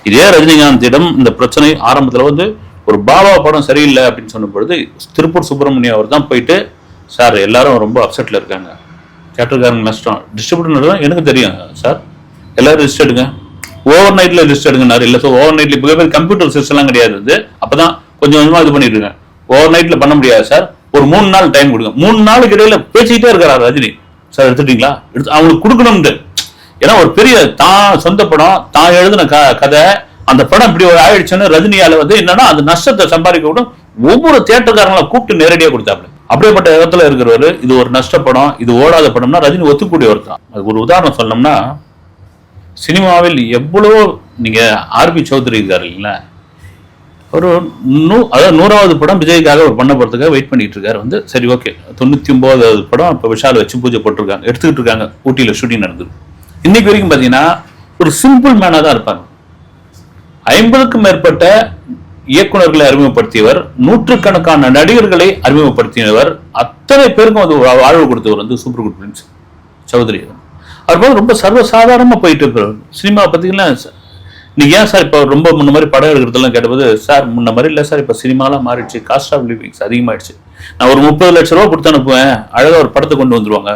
இதே ரஜினிகாந்திடம் இந்த பிரச்சனை ஆரம்பத்தில் வந்து ஒரு பாபா படம் சரியில்லை அப்படின்னு சொன்ன பொழுது திருப்பூர் சுப்பிரமணியம் அவர் தான் போயிட்டு சார் எல்லாரும் ரொம்ப அப்செட்ல இருக்காங்க, தேட்டருக்காரங்க நஷ்டம், டிஸ்ட்ரிபியூட்டர் எனக்கு தெரியும் சார், எல்லாரும் லிஸ்ட் எடுங்க, ஓவர் நைட்ல லிஸ்ட் எடுங்கனாரு. இல்லை சார் ஓவர் நைட்ல இப்போ கம்ப்யூட்டர் சிஸ்டம்லாம் கிடையாது, அப்பதான் கொஞ்சம் கொஞ்சமா இது பண்ணிட்டு இருக்கேன், ஓவர் நைட்ல பண்ண முடியாது சார், ஒரு 3 நாள் டைம் கொடுங்க. 3 நாளுக்கு இடையில பேசிக்கிட்டே இருக்கிறார் ரஜினி சார், எடுத்துட்டீங்களா, அவங்களுக்கு கொடுக்கணும்னு. ஏன்னா ஒரு பெரிய தான் சொந்த படம், தான் எழுதின கதை, அந்த படம் இப்படி ஒரு ஆயிடுச்சுன்னு ரஜினியால வந்து என்னன்னா அந்த நஷ்டத்தை சம்பாதிக்க கூட ஒவ்வொரு தியேட்டர்காரங்களை கூப்பிட்டு நேரடியாக கொடுத்தாப்ல. அப்படியேப்பட்ட இடத்துல இருக்கிறவரு இது ஒரு நஷ்டப்படம், இது ஓடாத படம்னா ரஜினி ஒத்துக்கூடியவர் தான். அதுக்கு ஒரு உதாரணம் சொல்லணும்னா, சினிமாவில் எவ்வளவோ நீங்க ஆர்பி சௌத்ரி இருக்காரு இல்லைங்களா, ஒரு அதாவது 100வது படம் விஜய்க்காக ஒரு பண்ண போறதுக்காக வெயிட் பண்ணிட்டு இருக்காரு. வந்து சரி ஓகே 99வது படம் இப்போ விஷால் வச்சு பூஜை போட்டிருக்காங்க, எடுத்துக்கிட்டு இருக்காங்க, ஊட்டியில ஷூட்டிங் நடந்தது. இன்னைக்கு வரைக்கும் பாத்தீங்கன்னா ஒரு சிம்பிள் மேனா தான் இருப்பாங்க. 50க்கும் மேற்பட்ட இயக்குநர்களை அறிமுகப்படுத்தியவர், நூற்றுக்கணக்கான நடிகர்களை அறிமுகப்படுத்தியவர், அத்தனை பேருக்கும் அது வாழ்வு கொடுத்தவர் வந்து சூப்பர் குட் பிரின்ஸ் சௌத்ரி. அவர் போது ரொம்ப சர்வசாதாரணமா போயிட்டு இருக்கிறவர். சினிமா பார்த்தீங்கன்னா நீங்க ஏன் சார் இப்போ ரொம்ப முன்ன மாதிரி படம் எடுக்கிறதெல்லாம் கேட்டபோது, சார் முன்ன மாதிரி இல்லை சார், இப்போ சினிமாலாம் மாறிடுச்சு, காஸ்ட் ஆஃப் லிவிங்ஸ் அதிகமாயிடுச்சு, நான் ஒரு 30 லட்சம் ரூபா கொடுத்து அனுப்புவேன், அழகா ஒரு படத்தை கொண்டு வந்துருவாங்க,